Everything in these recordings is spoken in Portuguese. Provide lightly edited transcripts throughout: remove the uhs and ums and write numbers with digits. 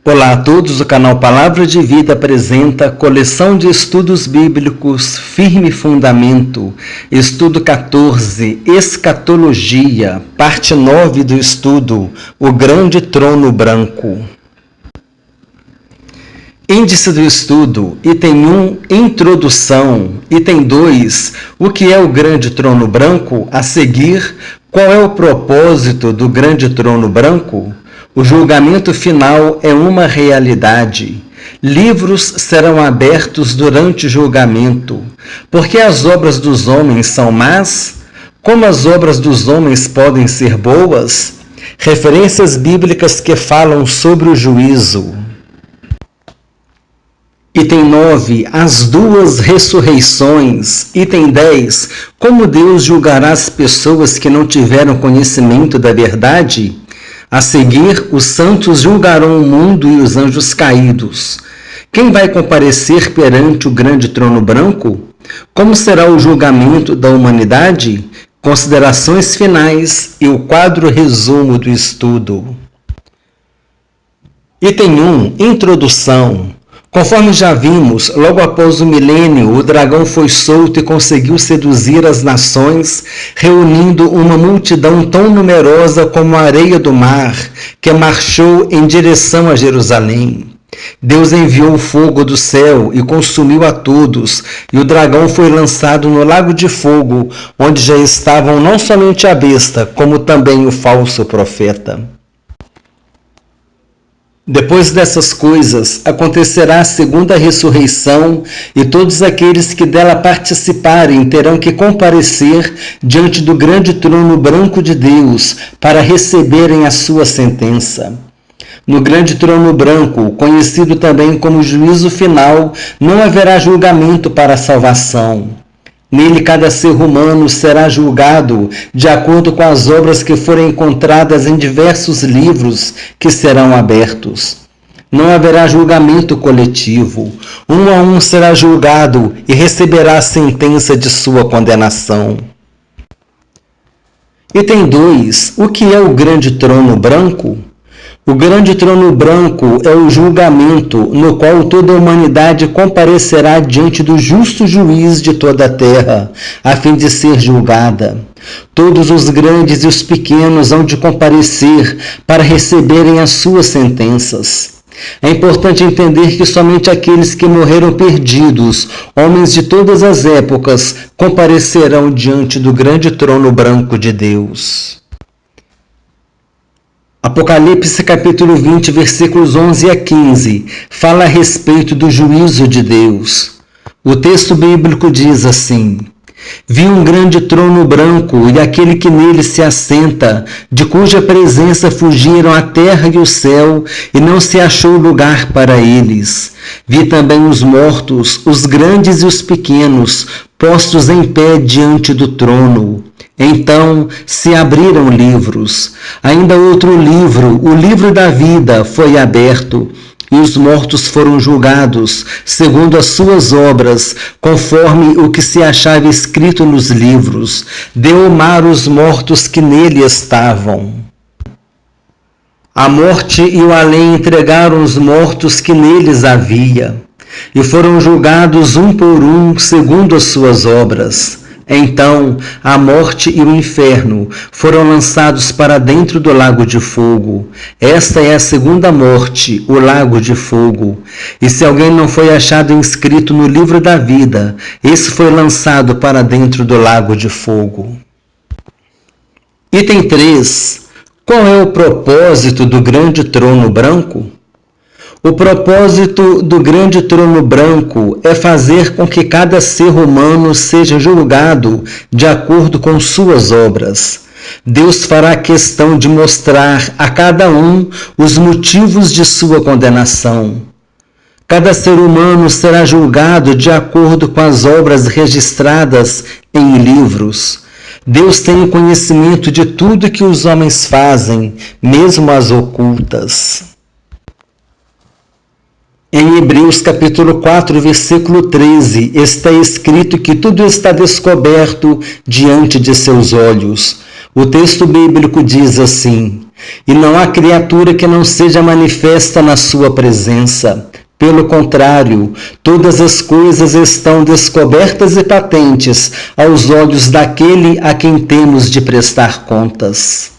Olá a todos, o canal Palavra de Vida apresenta coleção de estudos bíblicos Firme Fundamento, estudo 14, Escatologia, parte 9 do estudo, o Grande Trono Branco. Índice do estudo, item 1, Introdução, item 2, o que é o Grande Trono Branco? A seguir, qual é o propósito do Grande Trono Branco? O julgamento final é uma realidade. Livros serão abertos durante o julgamento. Porque as obras dos homens são más? Como as obras dos homens podem ser boas? Referências bíblicas que falam sobre o juízo. Item 9, as duas ressurreições. Item 10, como Deus julgará as pessoas que não tiveram conhecimento da verdade? A seguir, os santos julgarão o mundo e os anjos caídos. Quem vai comparecer perante o grande trono branco? Como será o julgamento da humanidade? Considerações finais e o quadro resumo do estudo. Item 1, Introdução. Conforme já vimos, logo após o milênio, o dragão foi solto e conseguiu seduzir as nações, reunindo uma multidão tão numerosa como a areia do mar, que marchou em direção a Jerusalém. Deus enviou o fogo do céu e consumiu a todos, e o dragão foi lançado no lago de fogo, onde já estavam não somente a besta, como também o falso profeta. Depois dessas coisas, acontecerá a segunda ressurreição, e todos aqueles que dela participarem terão que comparecer diante do grande trono branco de Deus para receberem a sua sentença. No grande trono branco, conhecido também como juízo final, não haverá julgamento para a salvação. Nele, cada ser humano será julgado de acordo com as obras que forem encontradas em diversos livros que serão abertos. Não haverá julgamento coletivo. Um a um será julgado e receberá a sentença de sua condenação. Item 2. O que é o grande trono branco? O grande trono branco é o julgamento no qual toda a humanidade comparecerá diante do justo juiz de toda a terra, a fim de ser julgada. Todos os grandes e os pequenos hão de comparecer para receberem as suas sentenças. É importante entender que somente aqueles que morreram perdidos, homens de todas as épocas, comparecerão diante do grande trono branco de Deus. Apocalipse capítulo 20, versículos 11 a 15, fala a respeito do juízo de Deus. O texto bíblico diz assim: Vi um grande trono branco e aquele que nele se assenta, de cuja presença fugiram a terra e o céu, e não se achou lugar para eles. Vi também os mortos, os grandes e os pequenos, postos em pé diante do trono. Então se abriram livros. Ainda outro livro, o livro da vida, foi aberto, e os mortos foram julgados, segundo as suas obras, conforme o que se achava escrito nos livros. Deu o mar os mortos que nele estavam. A morte e o além entregaram os mortos que neles havia, e foram julgados um por um, segundo as suas obras. Então, a morte e o inferno foram lançados para dentro do lago de fogo. Esta é a segunda morte, o lago de fogo. E se alguém não foi achado inscrito no livro da vida, esse foi lançado para dentro do lago de fogo. Item 3. Qual é o propósito do grande trono branco? O propósito do grande trono branco é fazer com que cada ser humano seja julgado de acordo com suas obras. Deus fará questão de mostrar a cada um os motivos de sua condenação. Cada ser humano será julgado de acordo com as obras registradas em livros. Deus tem o conhecimento de tudo que os homens fazem, mesmo as ocultas. Em Hebreus capítulo 4, versículo 13, está escrito que tudo está descoberto diante de seus olhos. O texto bíblico diz assim: e não há criatura que não seja manifesta na sua presença. Pelo contrário, todas as coisas estão descobertas e patentes aos olhos daquele a quem temos de prestar contas.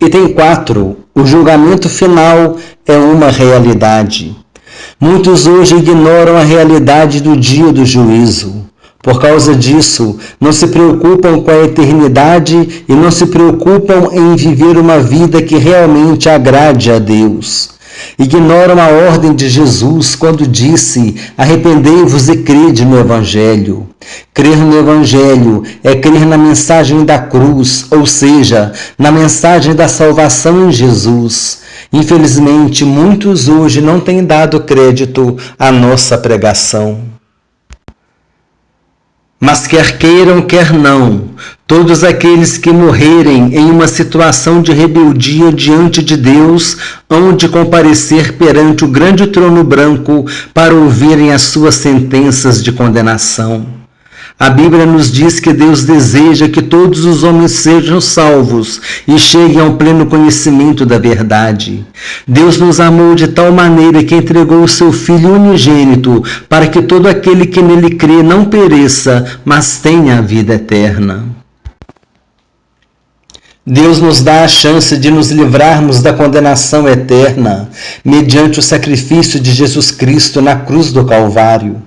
Item 4. O julgamento final é uma realidade. Muitos hoje ignoram a realidade do dia do juízo. Por causa disso, não se preocupam com a eternidade e não se preocupam em viver uma vida que realmente agrade a Deus. Ignoram a ordem de Jesus quando disse: arrependei-vos e crede no Evangelho. Crer no Evangelho é crer na mensagem da cruz, ou seja, na mensagem da salvação em Jesus. Infelizmente, muitos hoje não têm dado crédito à nossa pregação. Mas quer queiram, quer não, todos aqueles que morrerem em uma situação de rebeldia diante de Deus hão de comparecer perante o grande trono branco para ouvirem as suas sentenças de condenação. A Bíblia nos diz que Deus deseja que todos os homens sejam salvos e cheguem ao pleno conhecimento da verdade. Deus nos amou de tal maneira que entregou o seu Filho unigênito para que todo aquele que nele crê não pereça, mas tenha a vida eterna. Deus nos dá a chance de nos livrarmos da condenação eterna mediante o sacrifício de Jesus Cristo na cruz do Calvário.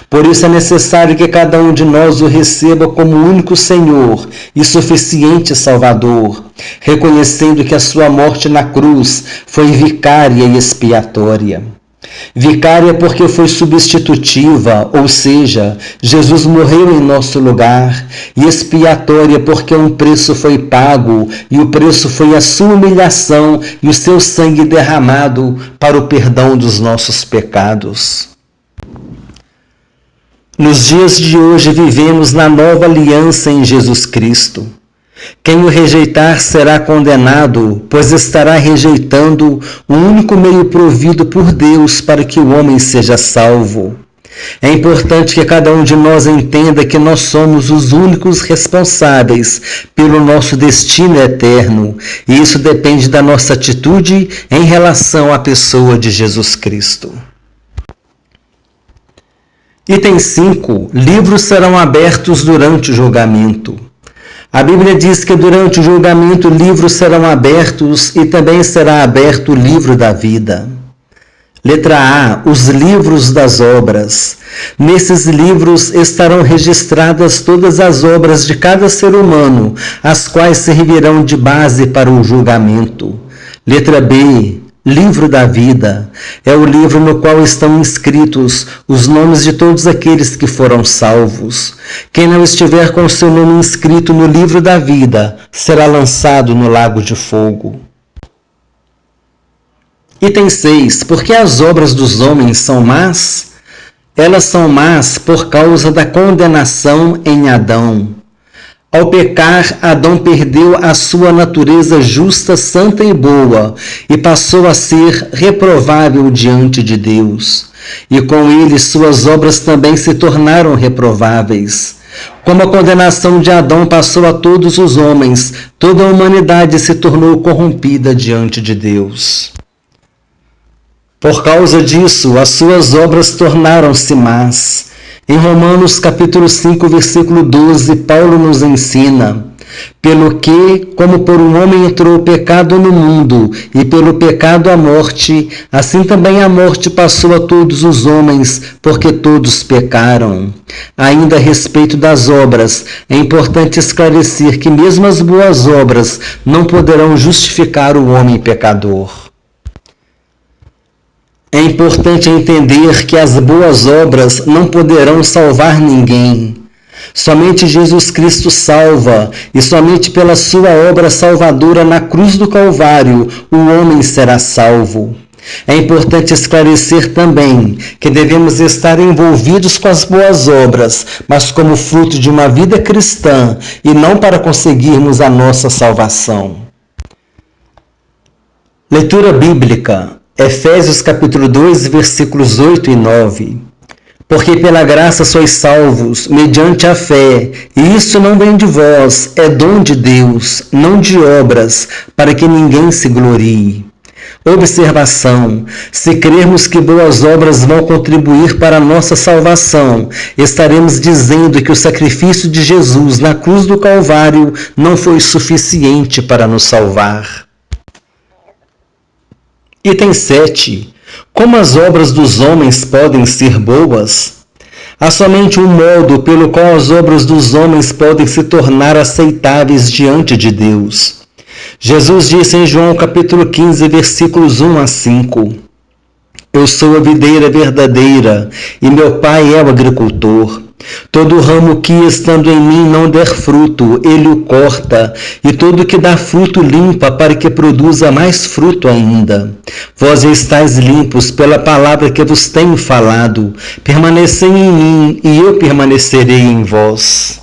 Por isso é necessário que cada um de nós o receba como único Senhor e suficiente Salvador, reconhecendo que a sua morte na cruz foi vicária e expiatória. Vicária porque foi substitutiva, ou seja, Jesus morreu em nosso lugar, e expiatória porque um preço foi pago, e o preço foi a sua humilhação e o seu sangue derramado para o perdão dos nossos pecados. Nos dias de hoje vivemos na nova aliança em Jesus Cristo. Quem o rejeitar será condenado, pois estará rejeitando o único meio provido por Deus para que o homem seja salvo. É importante que cada um de nós entenda que nós somos os únicos responsáveis pelo nosso destino eterno, e isso depende da nossa atitude em relação à pessoa de Jesus Cristo. Item 5. Livros serão abertos durante o julgamento. A Bíblia diz que durante o julgamento livros serão abertos e também será aberto o livro da vida. Letra A. Os livros das obras. Nesses livros estarão registradas todas as obras de cada ser humano, as quais servirão de base para o julgamento. Letra B. Livro da vida é o livro no qual estão inscritos os nomes de todos aqueles que foram salvos. Quem não estiver com seu nome inscrito no livro da vida será lançado no lago de fogo. Item 6. Por que as obras dos homens são más? Elas são más por causa da condenação em Adão. Ao pecar, Adão perdeu a sua natureza justa, santa e boa, e passou a ser reprovável diante de Deus. E com ele suas obras também se tornaram reprováveis. Como a condenação de Adão passou a todos os homens, toda a humanidade se tornou corrompida diante de Deus. Por causa disso, as suas obras tornaram-se más. Em Romanos capítulo 5, versículo 12, Paulo nos ensina: pelo que, como por um homem entrou o pecado no mundo, e pelo pecado a morte, assim também a morte passou a todos os homens, porque todos pecaram. Ainda a respeito das obras, é importante esclarecer que mesmo as boas obras não poderão justificar o homem pecador. É importante entender que as boas obras não poderão salvar ninguém. Somente Jesus Cristo salva, e somente pela sua obra salvadora na cruz do Calvário o homem será salvo. É importante esclarecer também que devemos estar envolvidos com as boas obras, mas como fruto de uma vida cristã e não para conseguirmos a nossa salvação. Leitura bíblica. Efésios capítulo 2, versículos 8 e 9. Porque pela graça sois salvos, mediante a fé, e isso não vem de vós, é dom de Deus, não de obras, para que ninguém se glorie. Observação: se crermos que boas obras vão contribuir para a nossa salvação, estaremos dizendo que o sacrifício de Jesus na cruz do Calvário não foi suficiente para nos salvar. Item 7. Como as obras dos homens podem ser boas? Há somente um modo pelo qual as obras dos homens podem se tornar aceitáveis diante de Deus. Jesus disse em João capítulo 15, versículos 1 a 5: Eu sou a videira verdadeira, e meu pai é o agricultor. Todo ramo que, estando em mim, não der fruto, ele o corta, e todo que dá fruto limpa, para que produza mais fruto ainda. Vós estáis limpos pela palavra que vos tenho falado. Permanecei em mim, e eu permanecerei em vós.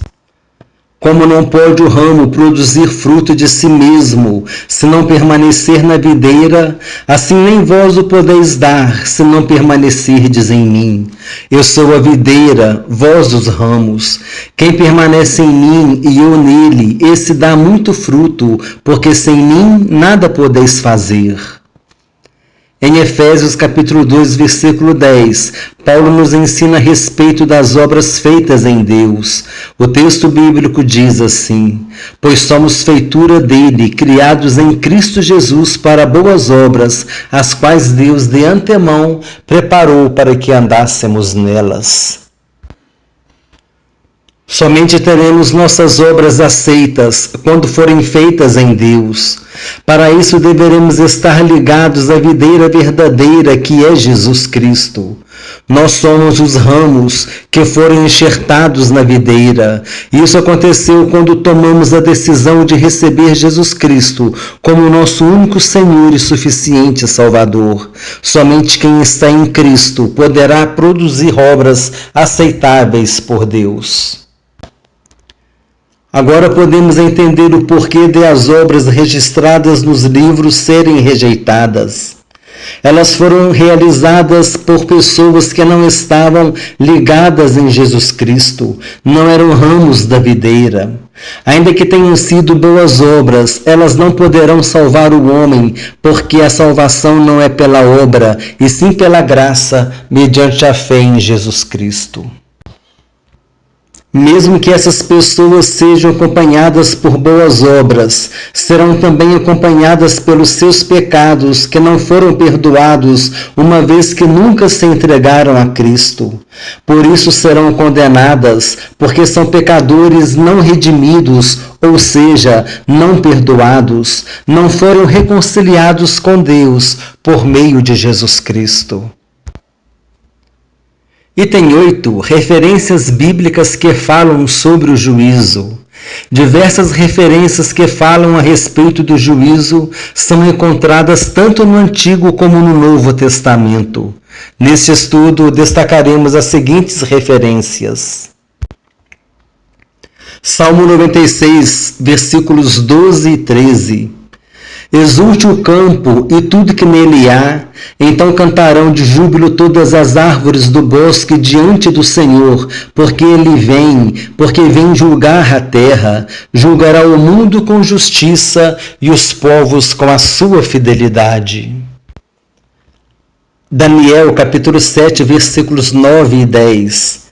Como não pode o ramo produzir fruto de si mesmo, se não permanecer na videira, assim nem vós o podeis dar, se não permanecerdes em mim. Eu sou a videira, vós os ramos. Quem permanece em mim e eu nele, esse dá muito fruto, porque sem mim nada podeis fazer. Em Efésios capítulo 2, versículo 10, Paulo nos ensina a respeito das obras feitas em Deus. O texto bíblico diz assim: Pois somos feitura dele, criados em Cristo Jesus para boas obras, as quais Deus de antemão preparou para que andássemos nelas. Somente teremos nossas obras aceitas quando forem feitas em Deus. Para isso deveremos estar ligados à videira verdadeira que é Jesus Cristo. Nós somos os ramos que foram enxertados na videira. Isso aconteceu quando tomamos a decisão de receber Jesus Cristo como nosso único Senhor e suficiente Salvador. Somente quem está em Cristo poderá produzir obras aceitáveis por Deus. Agora podemos entender o porquê de as obras registradas nos livros serem rejeitadas. Elas foram realizadas por pessoas que não estavam ligadas em Jesus Cristo, não eram ramos da videira. Ainda que tenham sido boas obras, elas não poderão salvar o homem, porque a salvação não é pela obra, e sim pela graça, mediante a fé em Jesus Cristo. Mesmo que essas pessoas sejam acompanhadas por boas obras, serão também acompanhadas pelos seus pecados, que não foram perdoados, uma vez que nunca se entregaram a Cristo. Por isso serão condenadas, porque são pecadores não redimidos, ou seja, não perdoados, não foram reconciliados com Deus por meio de Jesus Cristo. Item 8. Referências bíblicas que falam sobre o juízo. Diversas referências que falam a respeito do juízo são encontradas tanto no Antigo como no Novo Testamento. Neste estudo, destacaremos as seguintes referências. Salmo 96, versículos 12 e 13. Exulte o campo e tudo que nele há, então cantarão de júbilo todas as árvores do bosque diante do Senhor, porque vem julgar a terra, julgará o mundo com justiça e os povos com a sua fidelidade. Daniel, capítulo 7, versículos 9 e 10.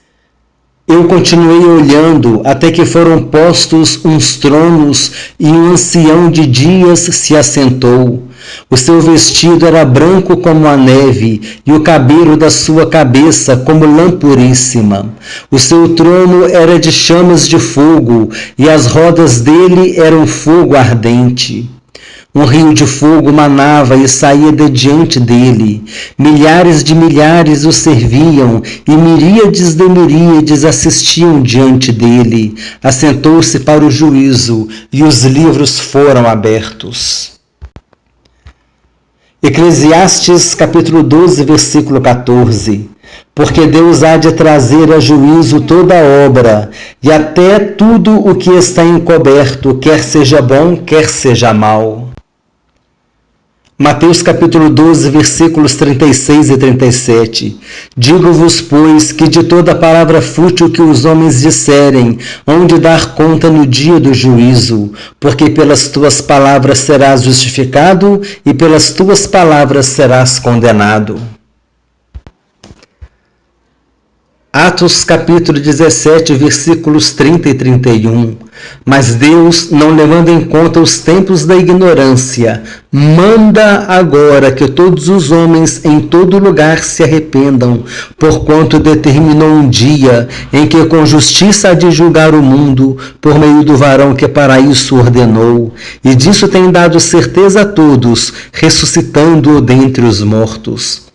Eu continuei olhando até que foram postos uns tronos e um ancião de dias se assentou. O seu vestido era branco como a neve e o cabelo da sua cabeça como lã puríssima. O seu trono era de chamas de fogo e as rodas dele eram fogo ardente. Um rio de fogo manava e saía de diante dele. Milhares de milhares o serviam, e miríades de miríades assistiam diante dele. Assentou-se para o juízo, e os livros foram abertos. Eclesiastes, capítulo 12, versículo 14. Porque Deus há de trazer a juízo toda a obra, e até tudo o que está encoberto, quer seja bom, quer seja mau. Mateus capítulo 12, versículos 36 e 37. Digo-vos, pois, que de toda palavra fútil que os homens disserem, hão de dar conta no dia do juízo, porque pelas tuas palavras serás justificado e pelas tuas palavras serás condenado. Atos capítulo 17, versículos 30 e 31. Mas Deus, não levando em conta os tempos da ignorância, manda agora que todos os homens em todo lugar se arrependam, porquanto determinou um dia em que com justiça há de julgar o mundo, por meio do varão que para isso ordenou, e disso tem dado certeza a todos, ressuscitando-o dentre os mortos.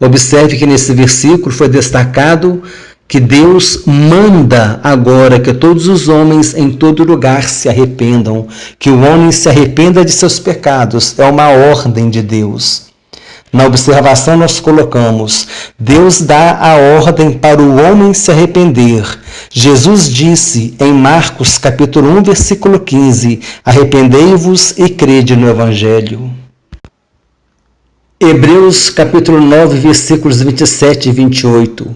Observe que nesse versículo foi destacado que Deus manda agora que todos os homens em todo lugar se arrependam, que o homem se arrependa de seus pecados, é uma ordem de Deus. Na observação nós colocamos, Deus dá a ordem para o homem se arrepender. Jesus disse em Marcos capítulo 1, versículo 15, arrependei-vos e crede no Evangelho. Hebreus capítulo 9, versículos 27 e 28.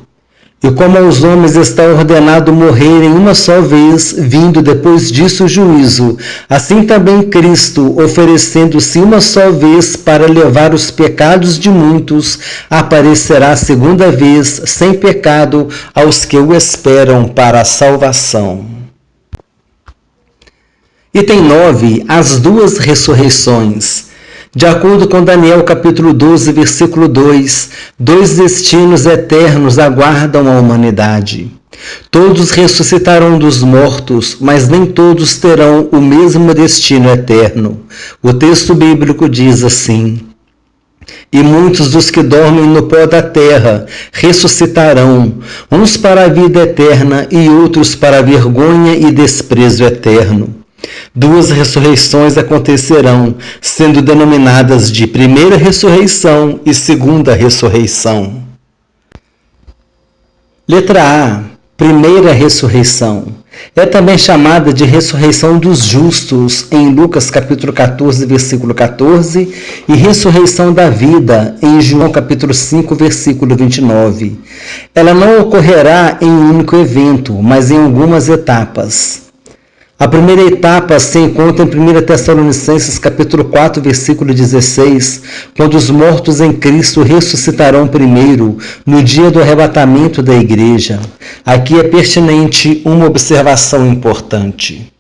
E como aos homens está ordenado morrerem uma só vez, vindo depois disso o juízo, assim também Cristo, oferecendo-se uma só vez para levar os pecados de muitos, aparecerá segunda vez, sem pecado, aos que o esperam para a salvação. Item 9. As duas ressurreições. De acordo com Daniel capítulo 12, versículo 2, dois destinos eternos aguardam a humanidade. Todos ressuscitarão dos mortos, mas nem todos terão o mesmo destino eterno. O texto bíblico diz assim: e muitos dos que dormem no pó da terra ressuscitarão, uns para a vida eterna e outros para a vergonha e desprezo eterno. Duas ressurreições acontecerão, sendo denominadas de primeira ressurreição e segunda ressurreição. Letra A. Primeira ressurreição. É também chamada de ressurreição dos justos, em Lucas capítulo 14, versículo 14, e ressurreição da vida, em João capítulo 5, versículo 29. Ela não ocorrerá em um único evento, mas em algumas etapas. A primeira etapa se encontra em 1 Tessalonicenses capítulo 4, versículo 16, quando os mortos em Cristo ressuscitarão primeiro, no dia do arrebatamento da igreja. Aqui é pertinente uma observação importante.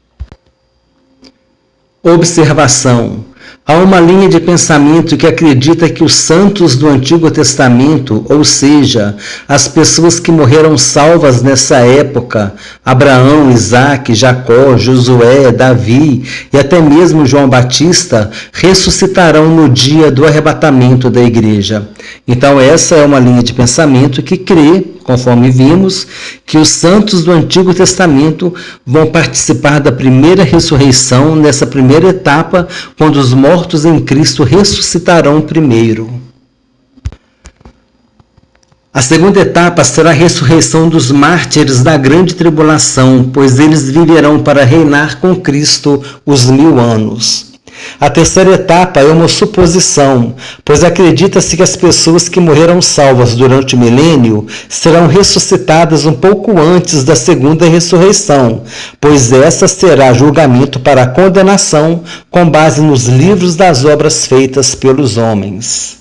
Observação. Há uma linha de pensamento que acredita que os santos do Antigo Testamento, ou seja, as pessoas que morreram salvas nessa época, Abraão, Isaque, Jacó, Josué, Davi e até mesmo João Batista, ressuscitarão no dia do arrebatamento da igreja. Então essa é uma linha de pensamento que crê, conforme vimos, que os santos do Antigo Testamento vão participar da primeira ressurreição nessa primeira etapa, quando os mortos em Cristo ressuscitarão primeiro. A segunda etapa será a ressurreição dos mártires da grande tribulação, pois eles viverão para reinar com Cristo os 1000 anos. A terceira etapa é uma suposição, pois acredita-se que as pessoas que morreram salvas durante o milênio serão ressuscitadas um pouco antes da segunda ressurreição, pois essa será julgamento para a condenação com base nos livros das obras feitas pelos homens.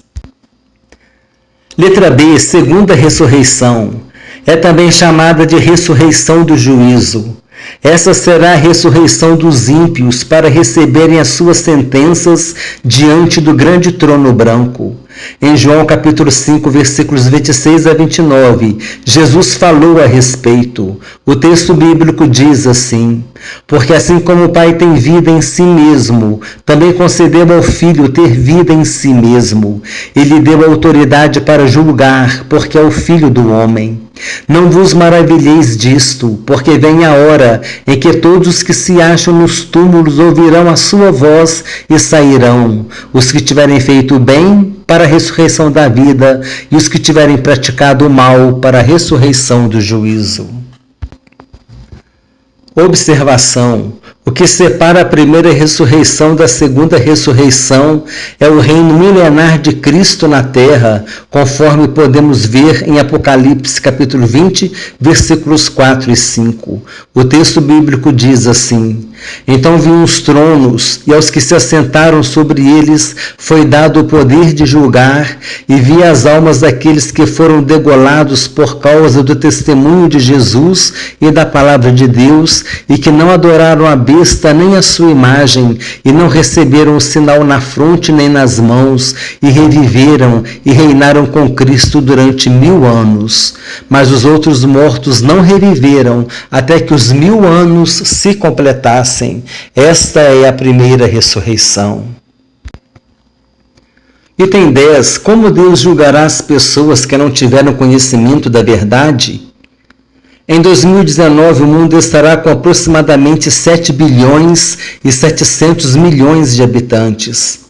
Letra B. Segunda ressurreição. É também chamada de ressurreição do juízo. Essa será a ressurreição dos ímpios para receberem as suas sentenças diante do grande trono branco. Em João capítulo 5, versículos 26 a 29, Jesus falou a respeito. O texto bíblico diz assim: porque assim como o Pai tem vida em si mesmo, também concedeu ao Filho ter vida em si mesmo. Ele deu autoridade para julgar, porque é o Filho do homem. Não vos maravilheis disto, porque vem a hora em que todos os que se acham nos túmulos ouvirão a sua voz e sairão, os que tiverem feito o bem para a ressurreição da vida e os que tiverem praticado o mal para a ressurreição do juízo. Observação. O que separa a primeira ressurreição da segunda ressurreição é o reino milenar de Cristo na terra, conforme podemos ver em Apocalipse capítulo 20, versículos 4 e 5. O texto bíblico diz assim: Então vi os tronos, e aos que se assentaram sobre eles foi dado o poder de julgar, e vi as almas daqueles que foram degolados por causa do testemunho de Jesus e da palavra de Deus, e que não adoraram a besta nem a sua imagem, e não receberam o sinal na fronte nem nas mãos, e reviveram e reinaram com Cristo durante 1000 anos. Mas os outros mortos não reviveram, até que os 1000 anos se completassem. Esta é a primeira ressurreição. Item 10. Como Deus julgará as pessoas que não tiveram conhecimento da verdade? Em 2019, o mundo estará com aproximadamente 7 bilhões e 700 milhões de habitantes.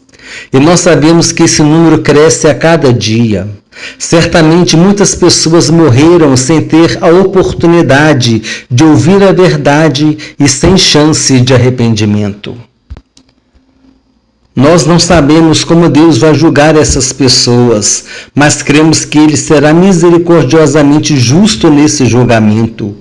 E nós sabemos que esse número cresce a cada dia. Certamente muitas pessoas morreram sem ter a oportunidade de ouvir a verdade e sem chance de arrependimento. Nós não sabemos como Deus vai julgar essas pessoas, mas cremos que Ele será misericordiosamente justo nesse julgamento.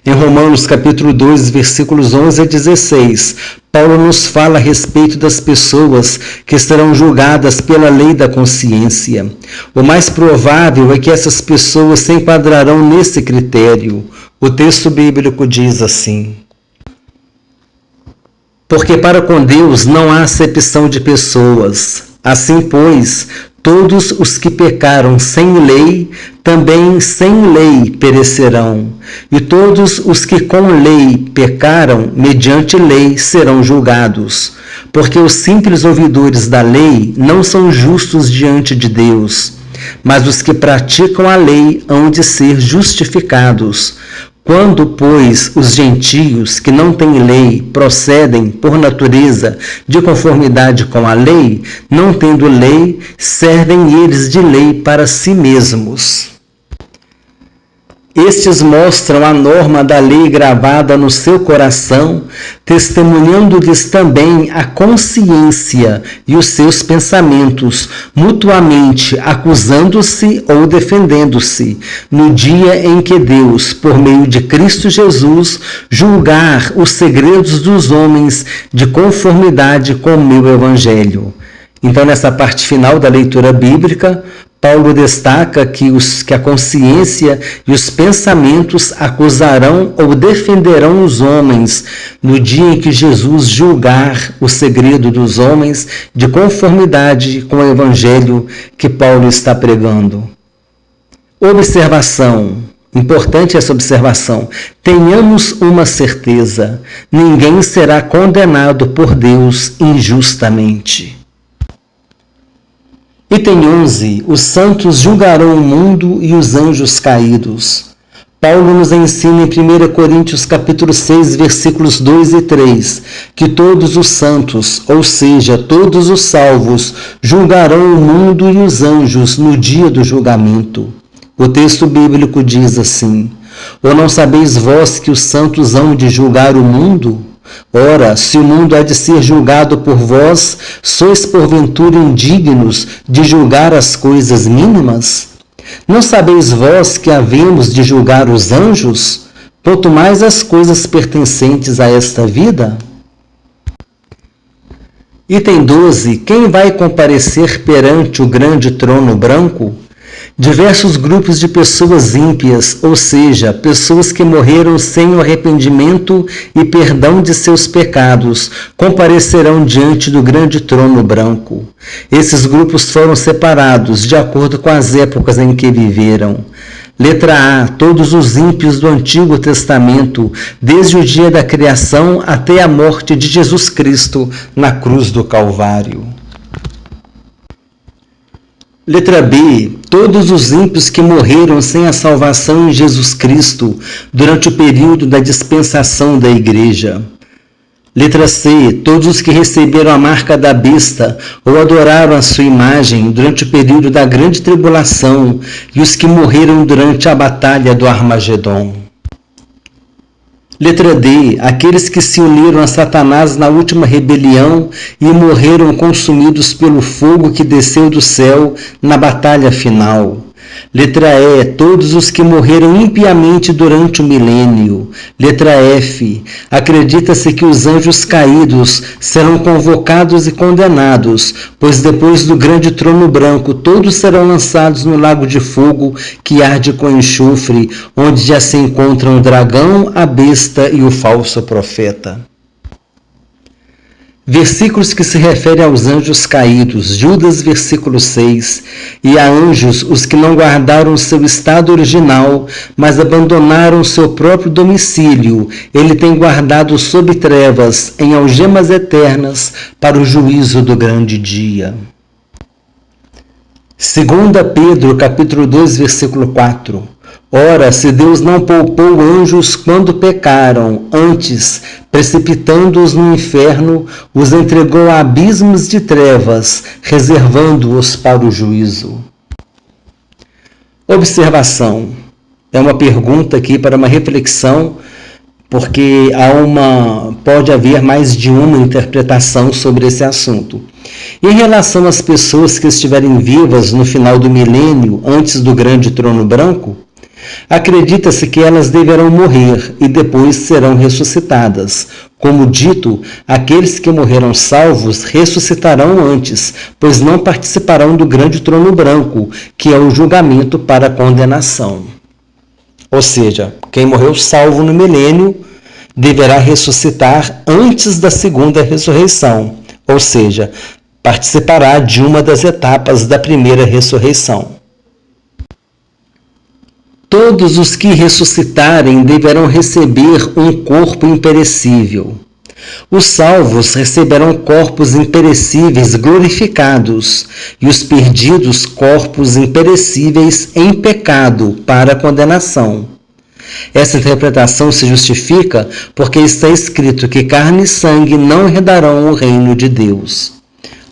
Em Romanos capítulo 2, versículos 11 a 16, Paulo nos fala a respeito das pessoas que serão julgadas pela lei da consciência. O mais provável é que essas pessoas se enquadrarão nesse critério. O texto bíblico diz assim: Porque para com Deus não há acepção de pessoas. Assim, pois, todos os que pecaram sem lei, também sem lei perecerão. E todos os que com lei pecaram, mediante lei, serão julgados. Porque os simples ouvidores da lei não são justos diante de Deus, mas os que praticam a lei hão de ser justificados. Quando, pois, os gentios que não têm lei procedem, por natureza, de conformidade com a lei, não tendo lei, servem eles de lei para si mesmos. Estes mostram a norma da lei gravada no seu coração, testemunhando-lhes também a consciência e os seus pensamentos, mutuamente acusando-se ou defendendo-se, no dia em que Deus, por meio de Cristo Jesus, julgar os segredos dos homens de conformidade com o meu Evangelho. Então, nessa parte final da leitura bíblica, Paulo destaca que a consciência e os pensamentos acusarão ou defenderão os homens no dia em que Jesus julgar o segredo dos homens de conformidade com o Evangelho que Paulo está pregando. Observação. Importante essa observação. Tenhamos uma certeza: ninguém será condenado por Deus injustamente. Item 11. Os santos julgarão o mundo e os anjos caídos. Paulo nos ensina em 1 Coríntios capítulo 6, versículos 2 e 3, que todos os santos, ou seja, todos os salvos, julgarão o mundo e os anjos no dia do julgamento. O texto bíblico diz assim: Ou não sabeis vós que os santos hão de julgar o mundo? Ora, se o mundo há de ser julgado por vós, sois porventura indignos de julgar as coisas mínimas? Não sabeis vós que havemos de julgar os anjos, quanto mais as coisas pertencentes a esta vida? Item 12. Quem vai comparecer perante o grande trono branco? Diversos grupos de pessoas ímpias, ou seja, pessoas que morreram sem o arrependimento e perdão de seus pecados, comparecerão diante do grande trono branco. Esses grupos foram separados de acordo com as épocas em que viveram. Letra A. Todos os ímpios do Antigo Testamento, desde o dia da criação até a morte de Jesus Cristo na cruz do Calvário. Letra B. Todos os ímpios que morreram sem a salvação em Jesus Cristo durante o período da dispensação da Igreja. Letra C. Todos os que receberam a marca da besta ou adoraram a sua imagem durante o período da grande tribulação e os que morreram durante a batalha do Armagedon. Letra D. Aqueles que se uniram a Satanás na última rebelião e morreram consumidos pelo fogo que desceu do céu na batalha final. Letra E. Todos os que morreram impiamente durante o milênio. Letra F. Acredita-se que os anjos caídos serão convocados e condenados, pois depois do grande trono branco todos serão lançados no lago de fogo que arde com enxofre, onde já se encontram o dragão, a besta e o falso profeta. Versículos que se referem aos anjos caídos, Judas versículo 6, e a anjos os que não guardaram seu estado original, mas abandonaram seu próprio domicílio, ele tem guardado sob trevas, em algemas eternas, para o juízo do grande dia. 2 Pedro capítulo 2, versículo 4. Ora, se Deus não poupou anjos quando pecaram, antes, precipitando-os no inferno, os entregou a abismos de trevas, reservando-os para o juízo. Observação. É uma pergunta aqui para uma reflexão, porque pode haver mais de uma interpretação sobre esse assunto. Em relação às pessoas que estiverem vivas no final do milênio, antes do grande trono branco, acredita-se que elas deverão morrer e depois serão ressuscitadas. Como dito, aqueles que morreram salvos ressuscitarão antes, pois não participarão do grande trono branco, que é o julgamento para a condenação. Ou seja, quem morreu salvo no milênio deverá ressuscitar antes da segunda ressurreição, ou seja, participará de uma das etapas da primeira ressurreição. Todos os que ressuscitarem deverão receber um corpo imperecível. Os salvos receberão corpos imperecíveis glorificados, e os perdidos corpos imperecíveis em pecado para a condenação. Essa interpretação se justifica porque está escrito que carne e sangue não herdarão o reino de Deus.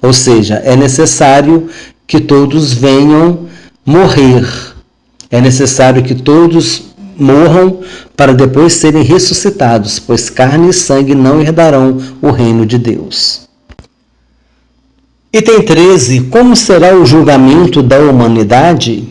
Ou seja, é necessário que todos venham morrer. É necessário que todos morram para depois serem ressuscitados, pois carne e sangue não herdarão o reino de Deus. Item 13. Como será o julgamento da humanidade?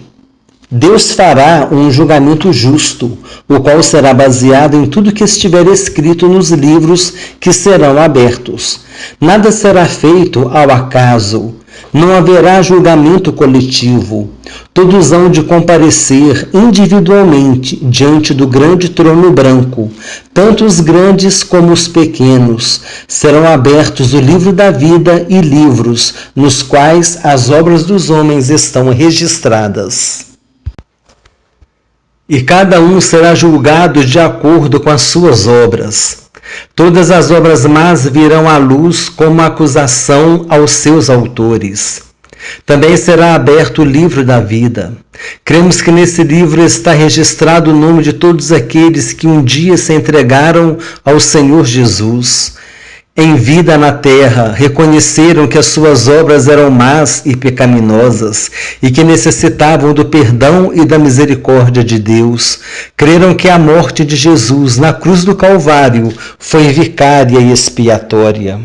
Deus fará um julgamento justo, o qual será baseado em tudo que estiver escrito nos livros que serão abertos. Nada será feito ao acaso. Não haverá julgamento coletivo. Todos hão de comparecer individualmente diante do grande trono branco. Tanto os grandes como os pequenos. Serão abertos o livro da vida e livros, nos quais as obras dos homens estão registradas. E cada um será julgado de acordo com as suas obras. Todas as obras más virão à luz como acusação aos seus autores. Também será aberto o livro da vida. Cremos que nesse livro está registrado o nome de todos aqueles que um dia se entregaram ao Senhor Jesus. Em vida na terra, reconheceram que as suas obras eram más e pecaminosas e que necessitavam do perdão e da misericórdia de Deus. Creram que a morte de Jesus na cruz do Calvário foi vicária e expiatória.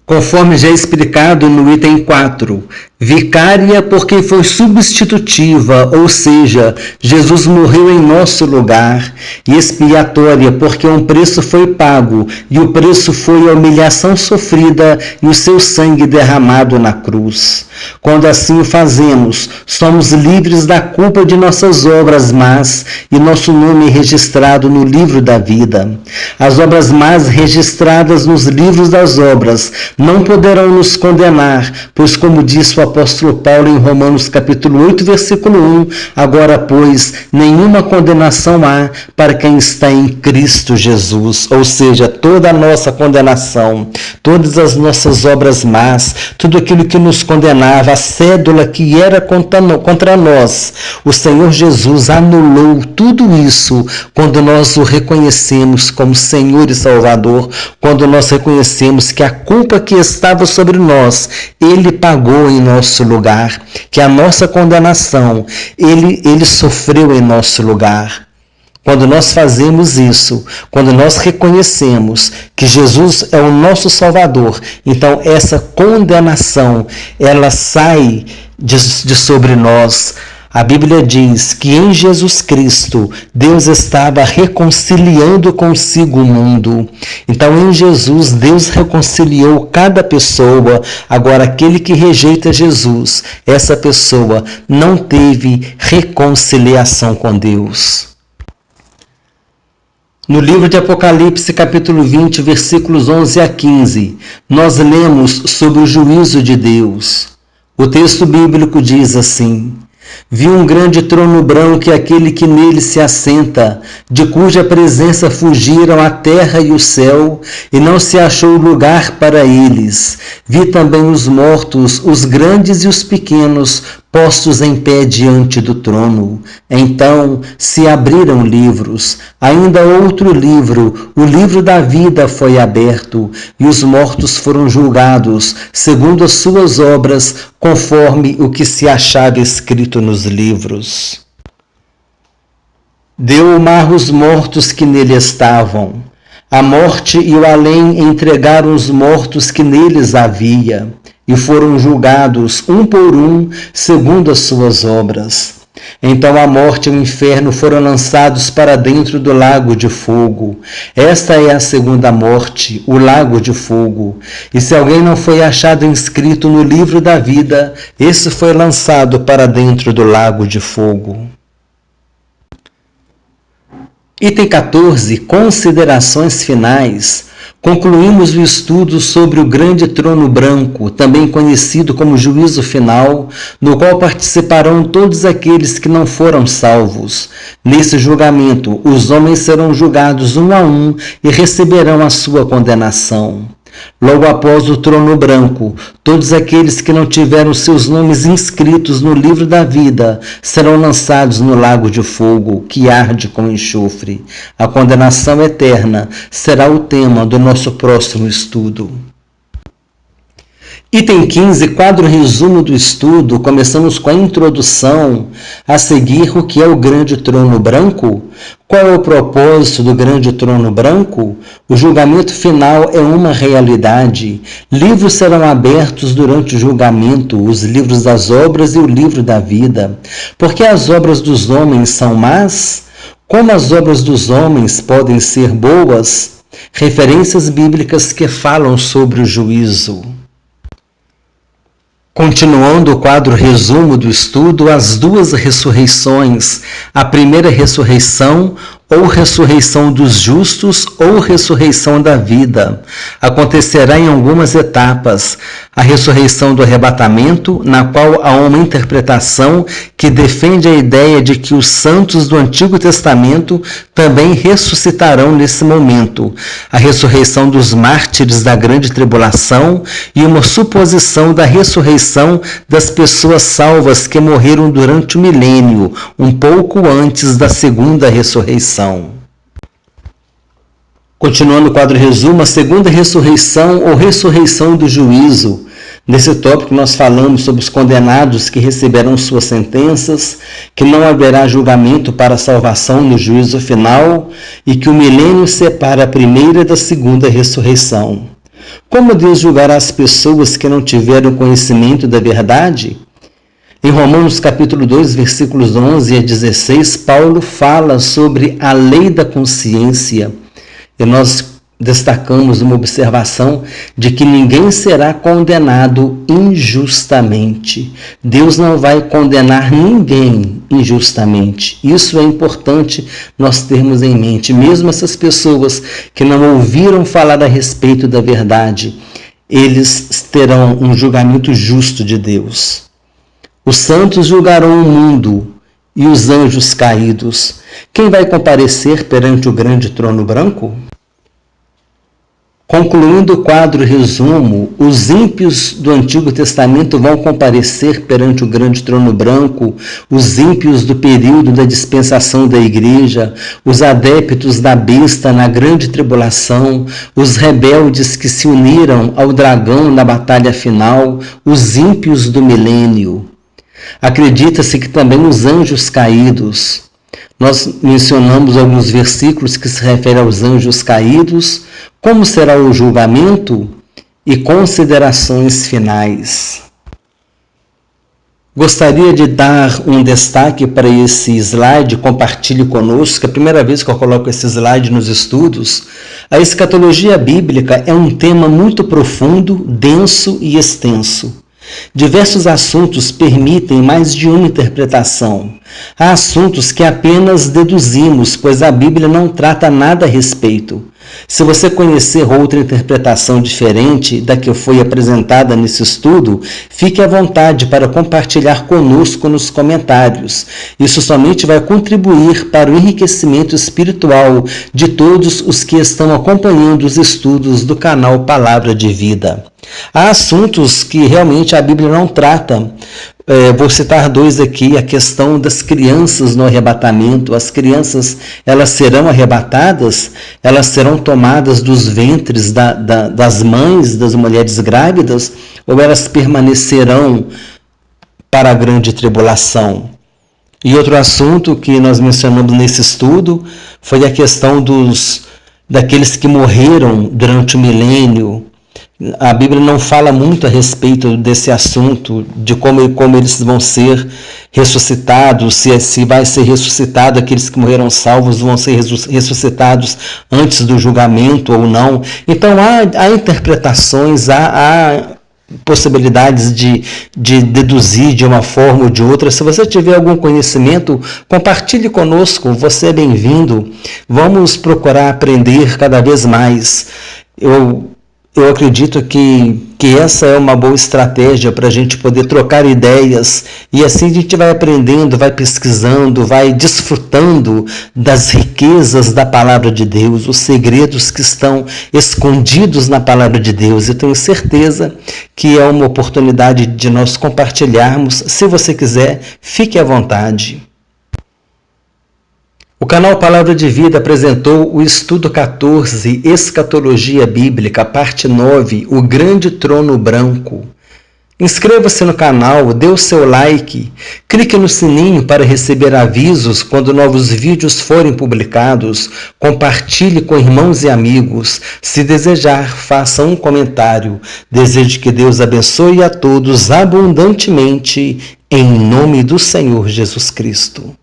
Conforme já explicado no item 4, vicária porque foi substitutiva, ou seja, Jesus morreu em nosso lugar, e expiatória porque um preço foi pago, e o preço foi a humilhação sofrida e o seu sangue derramado na cruz. Quando assim o fazemos, somos livres da culpa de nossas obras más e nosso nome é registrado no livro da vida. As obras más registradas nos livros das obras não poderão nos condenar, pois como disse o apóstolo Paulo em Romanos capítulo 8, versículo 1, agora, pois, nenhuma condenação há para quem está em Cristo Jesus, ou seja, toda a nossa condenação, todas as nossas obras más, tudo aquilo que nos condenava, a cédula que era contra nós, o Senhor Jesus anulou tudo isso quando nós o reconhecemos como Senhor e Salvador, quando nós reconhecemos que a culpa que estava sobre nós, Ele pagou em nosso lugar, que a nossa condenação, Ele sofreu em nosso lugar. Quando nós fazemos isso, quando nós reconhecemos que Jesus é o nosso Salvador, então essa condenação, ela sai de sobre nós. A Bíblia diz que em Jesus Cristo, Deus estava reconciliando consigo o mundo. Então, em Jesus, Deus reconciliou cada pessoa. Agora, aquele que rejeita Jesus, essa pessoa não teve reconciliação com Deus. No livro de Apocalipse, capítulo 20, versículos 11 a 15, nós lemos sobre o juízo de Deus. O texto bíblico diz assim: Vi um grande trono branco e aquele que nele se assenta, de cuja presença fugiram a terra e o céu, e não se achou lugar para eles. Vi também os mortos, os grandes e os pequenos, postos em pé diante do trono. Então se abriram livros. Ainda outro livro, o livro da vida, foi aberto, e os mortos foram julgados, segundo as suas obras, conforme o que se achava escrito nos livros. Deu o mar os mortos que nele estavam. A morte e o além entregaram os mortos que neles havia, e foram julgados, um por um, segundo as suas obras. Então a morte e o inferno foram lançados para dentro do lago de fogo. Esta é a segunda morte, o lago de fogo. E se alguém não foi achado inscrito no livro da vida, esse foi lançado para dentro do lago de fogo. Item 14. Considerações finais. Concluímos o estudo sobre o grande trono branco, também conhecido como juízo final, no qual participarão todos aqueles que não foram salvos. Nesse julgamento, os homens serão julgados um a um e receberão a sua condenação. Logo após o trono branco, todos aqueles que não tiveram seus nomes inscritos no livro da vida serão lançados no lago de fogo, que arde com enxofre. A condenação eterna será o tema do nosso próximo estudo. Item 15, quadro resumo do estudo. Começamos com a introdução. A seguir, o que é o grande trono branco? Qual é o propósito do grande trono branco? O julgamento final é uma realidade. Livros serão abertos durante o julgamento, os livros das obras e o livro da vida. Porque as obras dos homens são más? Como as obras dos homens podem ser boas? Referências bíblicas que falam sobre o juízo. Continuando o quadro resumo do estudo, as duas ressurreições, a primeira ressurreição, ou ressurreição dos justos, ou ressurreição da vida. Acontecerá em algumas etapas. A ressurreição do arrebatamento, na qual há uma interpretação que defende a ideia de que os santos do Antigo Testamento também ressuscitarão nesse momento. A ressurreição dos mártires da grande tribulação e uma suposição da ressurreição das pessoas salvas que morreram durante o milênio, um pouco antes da segunda ressurreição. Continuando o quadro resumo, a segunda ressurreição ou ressurreição do juízo. Nesse tópico nós falamos sobre os condenados que receberão suas sentenças, que não haverá julgamento para a salvação no juízo final e que o milênio separa a primeira da segunda ressurreição. Como Deus julgará as pessoas que não tiveram conhecimento da verdade? Em Romanos capítulo 2, versículos 11 a 16, Paulo fala sobre a lei da consciência. E nós destacamos uma observação de que ninguém será condenado injustamente. Deus não vai condenar ninguém injustamente. Isso é importante nós termos em mente. Mesmo essas pessoas que não ouviram falar a respeito da verdade, eles terão um julgamento justo de Deus. Os santos julgarão o mundo e os anjos caídos. Quem vai comparecer perante o grande trono branco? Concluindo o quadro resumo, os ímpios do Antigo Testamento vão comparecer perante o grande trono branco, os ímpios do período da dispensação da igreja, os adeptos da besta na grande tribulação, os rebeldes que se uniram ao dragão na batalha final, os ímpios do milênio. Acredita-se que também os anjos caídos. Nós mencionamos alguns versículos que se referem aos anjos caídos, como será o julgamento e considerações finais. Gostaria de dar um destaque para esse slide, compartilhe conosco, que é a primeira vez que eu coloco esse slide nos estudos. A escatologia bíblica é um tema muito profundo, denso e extenso. Diversos assuntos permitem mais de uma interpretação. Há assuntos que apenas deduzimos, pois a Bíblia não trata nada a respeito. Se você conhecer outra interpretação diferente da que foi apresentada nesse estudo, fique à vontade para compartilhar conosco nos comentários. Isso somente vai contribuir para o enriquecimento espiritual de todos os que estão acompanhando os estudos do canal Palavra de Vida. Há assuntos que realmente a Bíblia não trata. Vou citar dois aqui: a questão das crianças no arrebatamento. As crianças, elas serão arrebatadas, elas serão tomadas dos ventres das mães, das mulheres grávidas, ou elas permanecerão para a grande tribulação? E outro assunto que nós mencionamos nesse estudo foi a questão daqueles que morreram durante o milênio. A Bíblia não fala muito a respeito desse assunto, de como eles vão ser ressuscitados, se vai ser ressuscitado, aqueles que morreram salvos vão ser ressuscitados antes do julgamento ou não. Então há interpretações, há possibilidades de deduzir de uma forma ou de outra. Se você tiver algum conhecimento, compartilhe conosco, você é bem-vindo. Vamos procurar aprender cada vez mais. Eu acredito que essa é uma boa estratégia para a gente poder trocar ideias, e assim a gente vai aprendendo, vai pesquisando, vai desfrutando das riquezas da Palavra de Deus, os segredos que estão escondidos na Palavra de Deus. Eu tenho certeza que é uma oportunidade de nós compartilharmos. Se você quiser, fique à vontade. O canal Palavra de Vida apresentou o Estudo 14, Escatologia Bíblica, parte 9, O Grande Trono Branco. Inscreva-se no canal, dê o seu like, clique no sininho para receber avisos quando novos vídeos forem publicados, compartilhe com irmãos e amigos. Se desejar, faça um comentário. Desejo que Deus abençoe a todos abundantemente, em nome do Senhor Jesus Cristo.